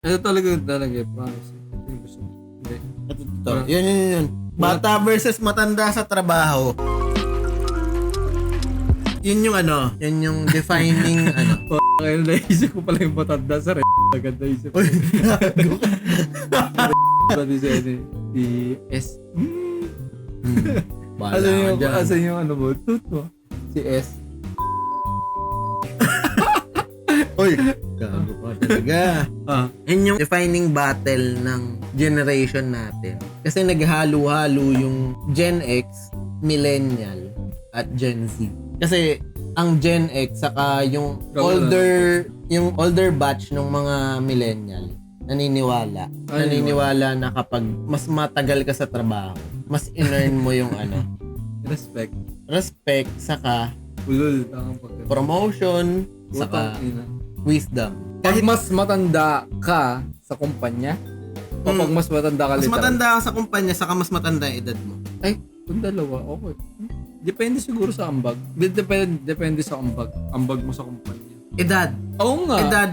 Ito talaga, promise. Ito yung gusto mo. Hindi. Ito. Yun. Bata versus matanda sa trabaho. Yun yung defining Kaya naisip ko pala yung matanda sa agad naisip ko. Uy, gago ka. Pati si si S. Bahala ka dyan. Asan yung ano mo? Toot mo. Si S. Uy, gago ka talaga. Yun yung defining battle ng generation natin. Kasi naghalo-halo yung Gen X, Millennial, at Gen Z. Kasi ang Gen X saka yung older batch ng mga millennial naniniwala na kapag mas matagal ka sa trabaho, mas in-earn mo yung respect saka Ulul. promotion saka wisdom. Pag mas matanda ka sa kumpanya, o pag mas matanda ka Mas literal. matanda ka sa kumpanya saka mas matanda yung edad mo. Ay, kung dalawa, okay. Depende siguro sa ambag. Depende sa ambag. Ambag mo sa kumpanya. Edad. Oo nga. Edad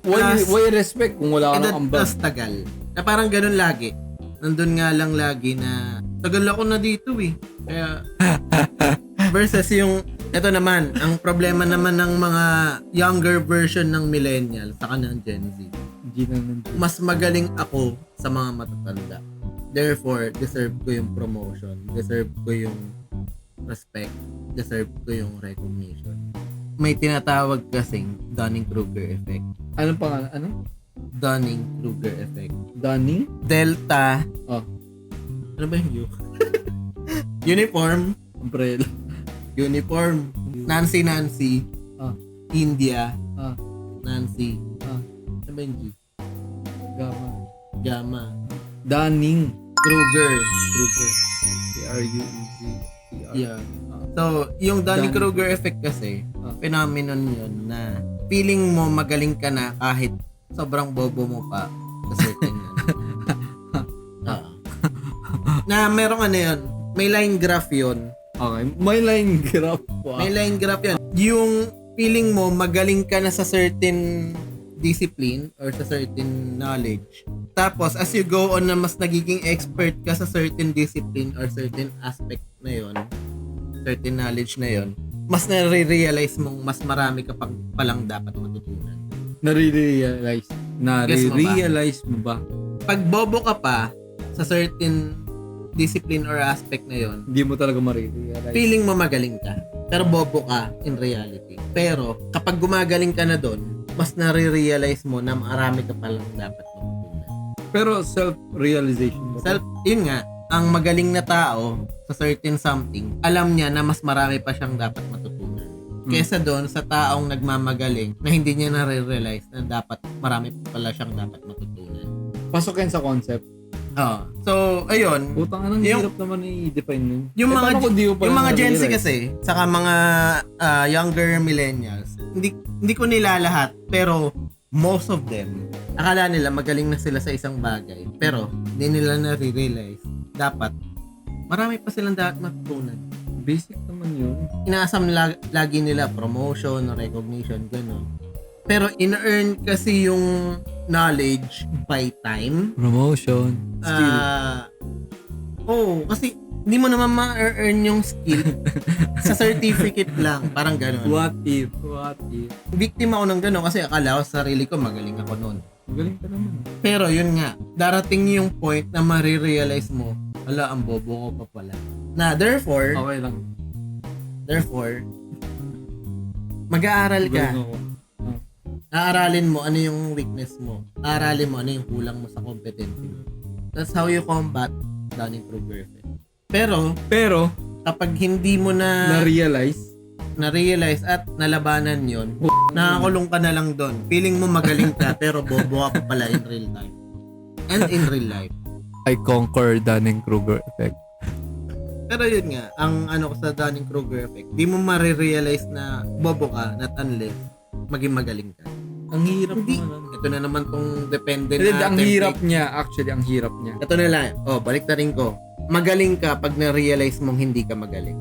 Why respect kung wala ka edad ng ambag? plus tagal. Na parang ganun lagi. Nandun nga lang lagi na tagal ako na dito eh. Kaya versus yung ito naman, ang problema naman ng mga younger version ng millennial saka ng Gen Z. Mas magaling ako sa mga matatanda. Therefore, deserve ko yung promotion. Deserve ko yung respect. Deserve ko yung recognition. May tinatawag kasing Dunning-Kruger effect. Anong pangalan? Ano? Dunning-Kruger effect. Dunning? Delta. Oh. Ano ba yung U? Uniform. Umbrella. Uniform. Nancy. Ah. India. Ah. Nancy. Ah. Ano ba yung G? Gamma. Dunning. Kruger. K-R-U-E-G. Yeah. So, yung Dunning-Kruger effect kasi, phenomenon yun na feeling mo magaling ka na kahit sobrang bobo mo pa sa certain na merong yun, may line graph yun. Okay. May line graph pa. May line graph yun. Yung feeling mo magaling ka na sa certain discipline or sa certain knowledge. Tapos, as you go on na mas nagiging expert ka sa certain discipline or certain aspect na yun, certain knowledge na yun, mas nare-realize mong mas marami ka palang dapat matutunan. Nare-realize mo ba? Pag bobo ka pa sa certain discipline or aspect na yun, Hindi mo talaga marirealize. feeling mo magaling ka. Pero bobo ka in reality. Pero kapag gumagaling ka na doon, mas nare-realize mo na marami ka palang dapat matutunan. Pero self-realization ba? Yun nga, ang magaling na tao sa certain something, alam niya na mas marami pa siyang dapat matutunan. Kesa doon sa taong nagmamagaling na hindi niya nare-realize na dapat marami pala siyang dapat matutunan. Pasok yan sa concept. So, ayun. Putang anong hirap naman i-define yun. Yung mga Gen Z nare-realize? kasi, saka mga younger millennials, hindi ko nilalahat, pero most of them, akala nila magaling na sila sa isang bagay, pero hindi nila nare-realize dapat marami pa silang dapat matutunan. Basic naman yun. Inaasam lagi nila promotion, recognition, gano'n. Pero in-earn kasi yung knowledge by time. Promotion. Skill. Kasi hindi mo naman ma-earn yung skill sa certificate lang. Parang gano'n. What if? Biktima ako ng gano'n kasi akala ko sa sarili ko magaling ako noon. Magaling ka naman. Pero yun nga, darating yung point na marirealize mo, hala, ang bobo ko pa pala. Na therefore, Okay lang. mag-aaral ka. Magaling ako. Aaralin mo ano yung weakness mo. Aaralin mo ano yung kulang mo sa competency mo. That's how you combat Dunning-Kruger effect. Pero, kapag hindi mo na-realize at nalabanan yon, nakakulong ka na lang doon. Feeling mo magaling ka, pero bobo ka pa pala in real time. And in real life. I conquer Dunning-Kruger effect. Pero yun nga, ang ko sa Dunning-Kruger effect, di mo marirealize na bobo ka, not unless maging magaling ka. Ang hirap Hindi. naman. Ito na naman tong depende Hindi, na ang template. hirap niya. Actually, ang hirap niya. Ito na lang. Balik na rin ko. Magaling ka pag na-realize mong hindi ka magaling.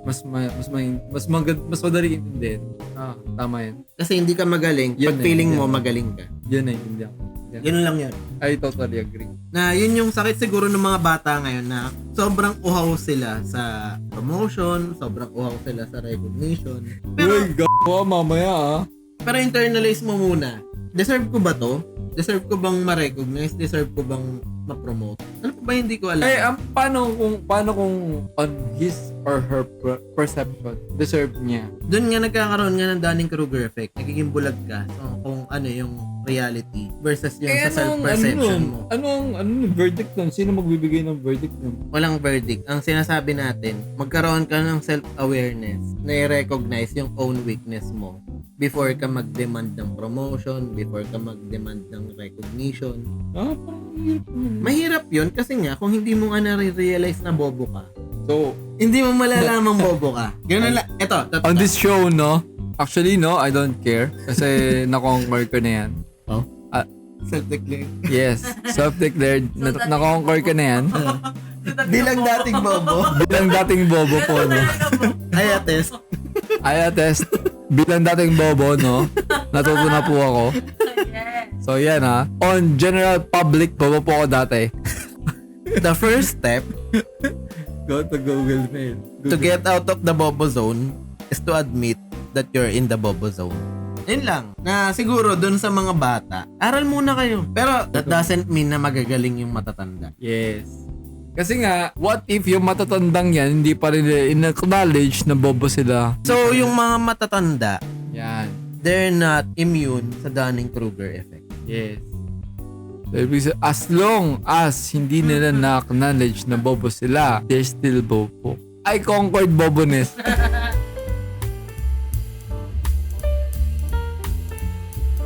Mas madali intindihin. Tama yan. Kasi hindi ka magaling Yun pag eh, feeling yun. mo magaling ka. Yun na, hindi ako. Ganun lang yun. I totally agree. Na yun yung sakit siguro ng mga bata ngayon na sobrang uhaw sila sa promotion, sobrang uhaw sila sa recognition. Uy, gawa mamaya Pero internalize mo muna. Deserve ko ba to? Deserve ko bang ma-recognize? Deserve ko bang ma-promote? Ano pa ba hindi ko alam? Paano kung on his or her perception, deserve niya? Doon nga nagkakaroon nga ng Dunning-Kruger effect. Nagiging bulag ka kung ano yung reality versus yung sa self-perception mo. Anong verdict nun? Sino magbibigay ng verdict nun? Walang verdict. Ang sinasabi natin, magkaroon ka ng self-awareness na i-recognize yung own weakness mo before ka mag-demand ng promotion, before ka mag-demand ng recognition. Parang hirap naman. Mahirap yun kasi nga kung hindi mo nga na-realize na bobo ka, So, hindi mo malalamang bobo ka. Ganun lang. Ito. on this show, no? Actually, no, I don't care. Kasi na-conquer ko na yan. Oh? Self-declared. Yes, self-declared. Na-conquer ko na yan. Bilang dating bobo. Bilang dating bobo po, no? Ay, attest. I attest. Bilang dating bobo, no? Natuto na po ako. So, yan ha. On general public, bobo po ako dati. The first step Go to Google Mail. to get out of the bobo zone is to admit that you're in the bobo zone. Yun lang. Na siguro dun sa mga bata, aral muna kayo. Pero that doesn't mean na magagaling yung matatanda. Yes. Kasi nga, what if yung matatandang yan, hindi pa rin in-acknowledge na bobo sila? So, yung mga matatanda, Yan. they're not immune sa Dunning-Kruger effect. Yes. So, as long as hindi nila na-acknowledge na bobo sila, they're still bobo. I conquered boboness.